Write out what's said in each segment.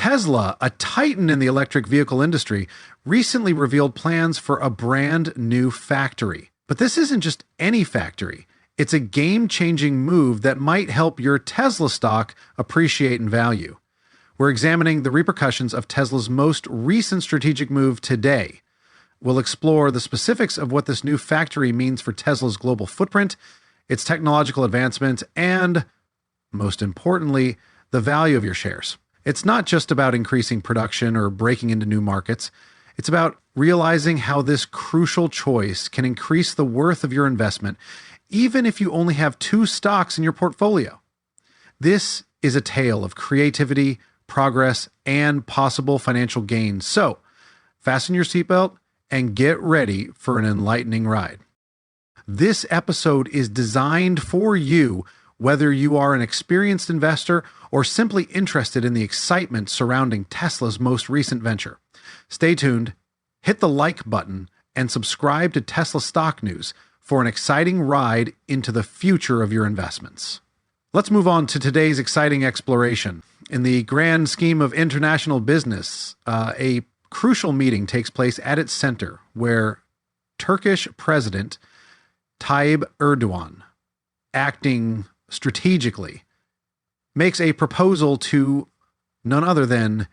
Tesla, a titan in the electric vehicle industry, recently revealed plans for a brand new factory. But this isn't just any factory. It's a game-changing move that might help your Tesla stock appreciate in value. We're examining the repercussions of Tesla's most recent strategic move today. We'll explore the specifics of what this new factory means for Tesla's global footprint, its technological advancement, and, most importantly, the value of your shares. It's not just about increasing production or breaking into new markets. It's about realizing how this crucial choice can increase the worth of your investment, even if you only have 2 stocks in your portfolio. This is a tale of creativity, progress, and possible financial gains. So, fasten your seatbelt and get ready for an enlightening ride. This episode is designed for you, whether you are an experienced investor or simply interested in the excitement surrounding Tesla's most recent venture. Stay tuned, hit the like button, and subscribe to Tesla Stock News for an exciting ride into the future of your investments. Let's move on to today's exciting exploration. In the grand scheme of international business, a crucial meeting takes place at its center, where Turkish President Tayyip Erdogan, acting strategically, makes a proposal to none other than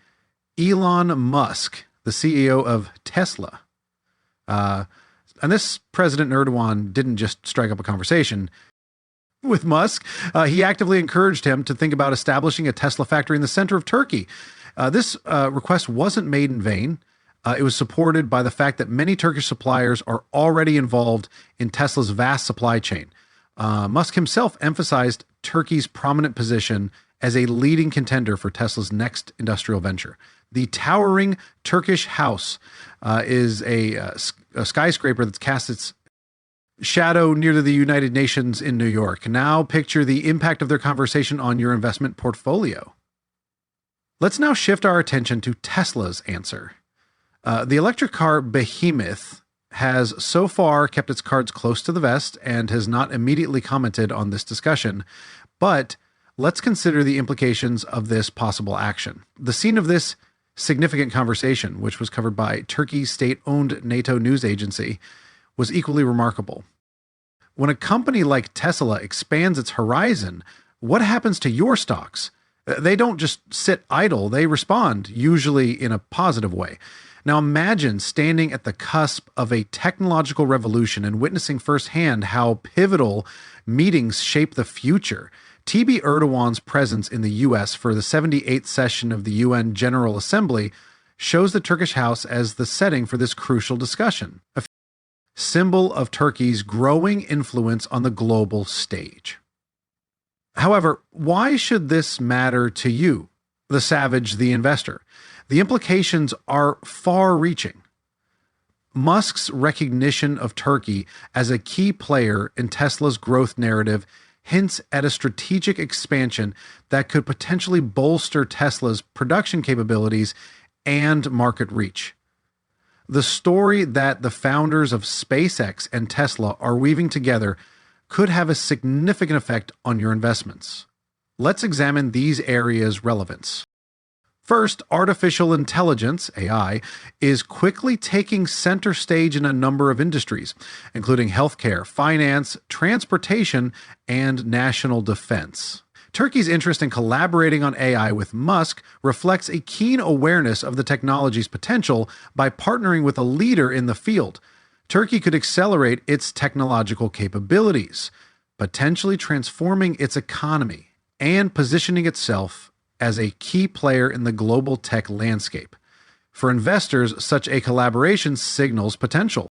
Elon Musk, the CEO of Tesla. And this President Erdogan didn't just strike up a conversation with Musk. He actively encouraged him to think about establishing a Tesla factory in the center of Turkey. This request wasn't made in vain. It was supported by the fact that many Turkish suppliers are already involved in Tesla's vast supply chain. Musk himself emphasized Turkey's prominent position as a leading contender for Tesla's next industrial venture. The towering Turkish house is a skyscraper that's cast its shadow near the United Nations in New York. Now picture the impact of their conversation on your investment portfolio. Let's now shift our attention to Tesla's answer. The electric car behemoth has so far kept its cards close to the vest and has not immediately commented on this discussion. But let's consider the implications of this possible action. The scene of this significant conversation, which was covered by Turkey's state-owned NATO news agency, was equally remarkable. When a company like Tesla expands its horizon, what happens to your stocks? They don't just sit idle, they respond, usually in a positive way. Now imagine standing at the cusp of a technological revolution and witnessing firsthand how pivotal meetings shape the future. TB Erdogan's presence in the U.S. for the 78th session of the UN General Assembly shows the Turkish House as the setting for this crucial discussion, a symbol of Turkey's growing influence on the global stage. However, why should this matter to you, the savage, the investor? The implications are far-reaching. Musk's recognition of Turkey as a key player in Tesla's growth narrative hints at a strategic expansion that could potentially bolster Tesla's production capabilities and market reach. The story that the founders of SpaceX and Tesla are weaving together could have a significant effect on your investments. Let's examine these areas' relevance. First, artificial intelligence, AI, is quickly taking center stage in a number of industries, including healthcare, finance, transportation, and national defense. Turkey's interest in collaborating on AI with Musk reflects a keen awareness of the technology's potential by partnering with a leader in the field. Turkey could accelerate its technological capabilities, potentially transforming its economy and positioning itself as a key player in the global tech landscape. For investors, such a collaboration signals potential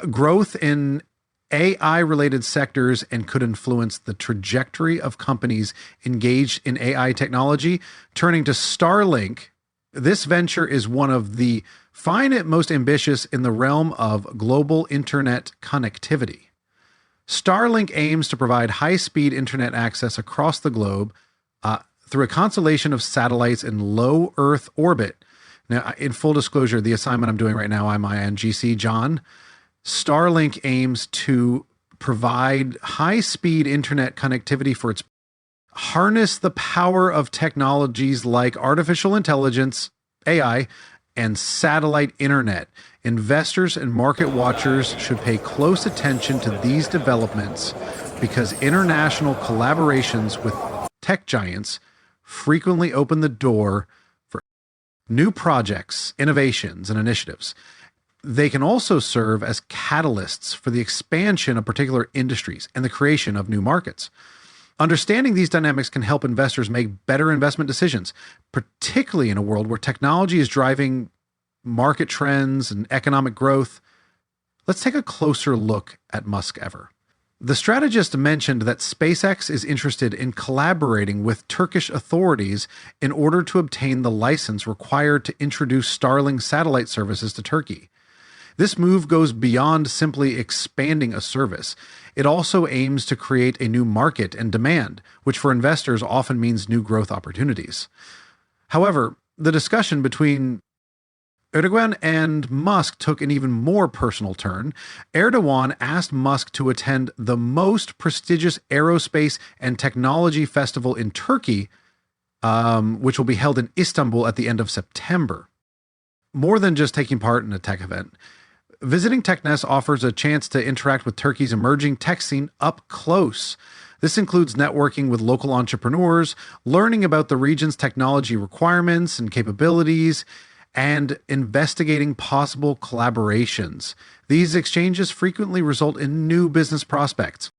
growth in AI-related sectors and could influence the trajectory of companies engaged in AI technology. Turning to Starlink, this venture is one of the most ambitious in the realm of global internet connectivity. Starlink aims to provide high-speed internet access across the globe through a constellation of satellites in low Earth orbit. Now, in full disclosure, the assignment I'm doing right now, I'm INGC John. Starlink aims to provide high-speed internet connectivity for its harness the power of technologies like artificial intelligence, AI, and satellite internet. Investors and market watchers should pay close attention to these developments because international collaborations with tech giants frequently open the door for new projects, innovations, and initiatives. They can also serve as catalysts for the expansion of particular industries and the creation of new markets. Understanding these dynamics can help investors make better investment decisions, particularly in a world where technology is driving market trends and economic growth. Let's take a closer look at Musk ever. The strategist mentioned that SpaceX is interested in collaborating with Turkish authorities in order to obtain the license required to introduce Starlink satellite services to Turkey. This move goes beyond simply expanding a service. It also aims to create a new market and demand, which for investors often means new growth opportunities. However, the discussion between Erdogan and Musk took an even more personal turn. Erdogan asked Musk to attend the most prestigious aerospace and technology festival in Turkey, which will be held in Istanbul at the end of September. More than just taking part in a tech event, visiting TechNest offers a chance to interact with Turkey's emerging tech scene up close. This includes networking with local entrepreneurs, learning about the region's technology requirements and capabilities, and investigating possible collaborations. These exchanges frequently result in new business prospects,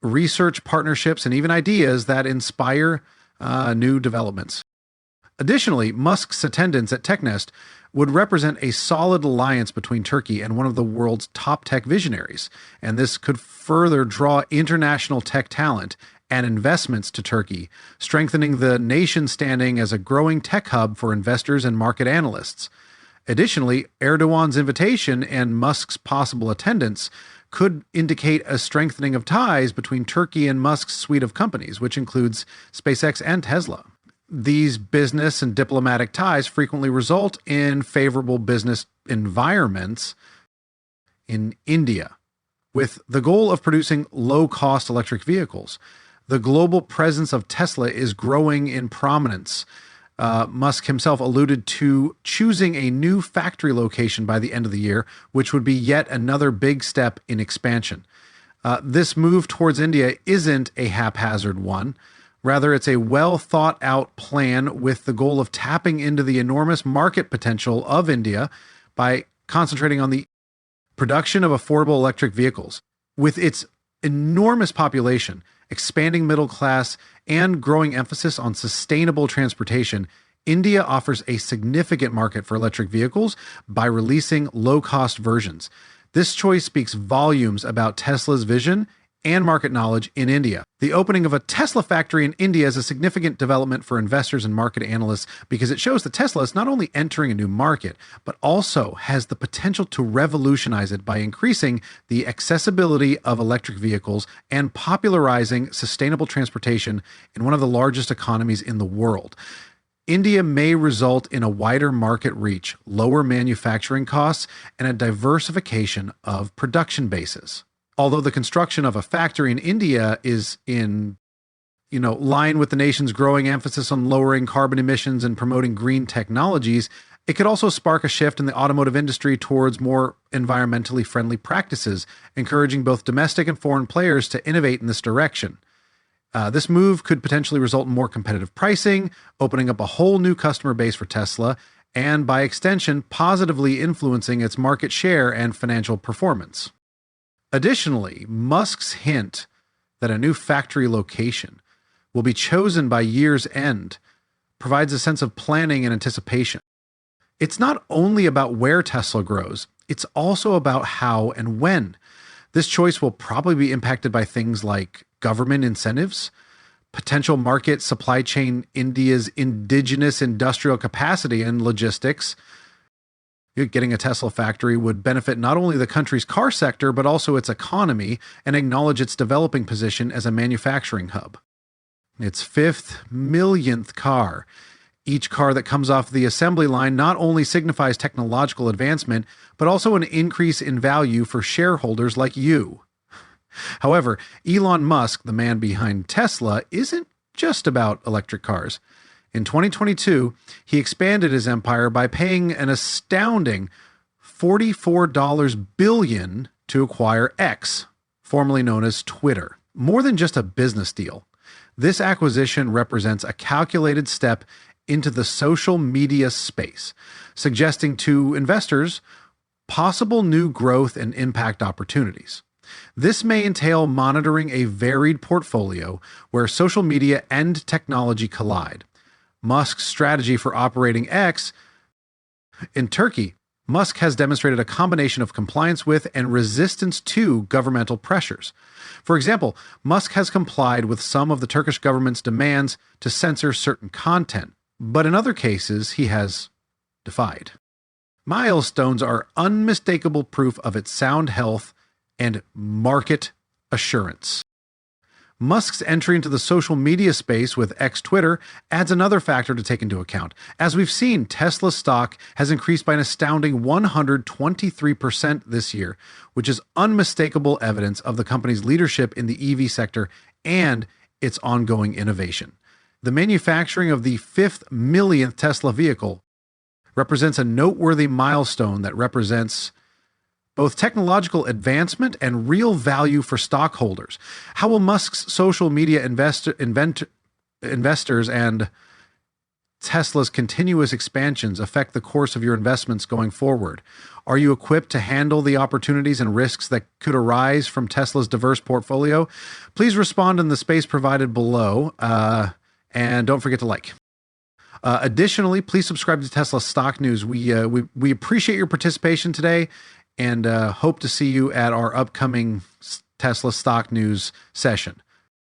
research partnerships, and even ideas that inspire new developments. Additionally, Musk's attendance at TechNest would represent a solid alliance between Turkey and one of the world's top tech visionaries, and this could further draw international tech talent and investments to Turkey, strengthening the nation's standing as a growing tech hub for investors and market analysts. Additionally, Erdogan's invitation and Musk's possible attendance could indicate a strengthening of ties between Turkey and Musk's suite of companies, which includes SpaceX and Tesla. These business and diplomatic ties frequently result in favorable business environments in India, with the goal of producing low-cost electric vehicles. The global presence of Tesla is growing in prominence. Musk himself alluded to choosing a new factory location by the end of the year, which would be yet another big step in expansion. This move towards India isn't a haphazard one. Rather, it's a well-thought-out plan with the goal of tapping into the enormous market potential of India by concentrating on the production of affordable electric vehicles. With its enormous population, expanding middle class, and growing emphasis on sustainable transportation, India offers a significant market for electric vehicles by releasing low-cost versions. This choice speaks volumes about Tesla's vision and market knowledge in India. The opening of a Tesla factory in India is a significant development for investors and market analysts because it shows that Tesla is not only entering a new market, but also has the potential to revolutionize it by increasing the accessibility of electric vehicles and popularizing sustainable transportation in one of the largest economies in the world. India may result in a wider market reach, lower manufacturing costs, and a diversification of production bases. Although the construction of a factory in India is in, line with the nation's growing emphasis on lowering carbon emissions and promoting green technologies, it could also spark a shift in the automotive industry towards more environmentally friendly practices, encouraging both domestic and foreign players to innovate in this direction. This move could potentially result in more competitive pricing, opening up a whole new customer base for Tesla, and by extension, positively influencing its market share and financial performance. Additionally, Musk's hint that a new factory location will be chosen by year's end provides a sense of planning and anticipation. It's not only about where Tesla grows, it's also about how and when. This choice will probably be impacted by things like government incentives, potential market supply chain, India's indigenous industrial capacity and logistics. Getting a Tesla factory would benefit not only the country's car sector, but also its economy and acknowledge its developing position as a manufacturing hub. Its 5th millionth car. Each car that comes off the assembly line not only signifies technological advancement, but also an increase in value for shareholders like you. However, Elon Musk, the man behind Tesla, isn't just about electric cars. In 2022, he expanded his empire by paying an astounding $44 billion to acquire X, formerly known as Twitter. More than just a business deal, this acquisition represents a calculated step into the social media space, suggesting to investors possible new growth and impact opportunities. This may entail monitoring a varied portfolio where social media and technology collide. Musk's strategy for operating X in Turkey. Musk has demonstrated a combination of compliance with and resistance to governmental pressures. For example, Musk has complied with some of the Turkish government's demands to censor certain content, but in other cases, he has defied. Milestones are unmistakable proof of its sound health and market assurance. Musk's entry into the social media space with X Twitter adds another factor to take into account. As we've seen, Tesla stock has increased by an astounding 123% this year, which is unmistakable evidence of the company's leadership in the EV sector and its ongoing innovation. The manufacturing of the 5th millionth Tesla vehicle represents a noteworthy milestone that represents both technological advancement and real value for stockholders. How will Musk's social media investors and Tesla's continuous expansions affect the course of your investments going forward? Are you equipped to handle the opportunities and risks that could arise from Tesla's diverse portfolio? Please respond in the space provided below, and don't forget to like. Additionally, please subscribe to Tesla Stock News. We appreciate your participation today, and hope to see you at our upcoming Tesla Stock News session.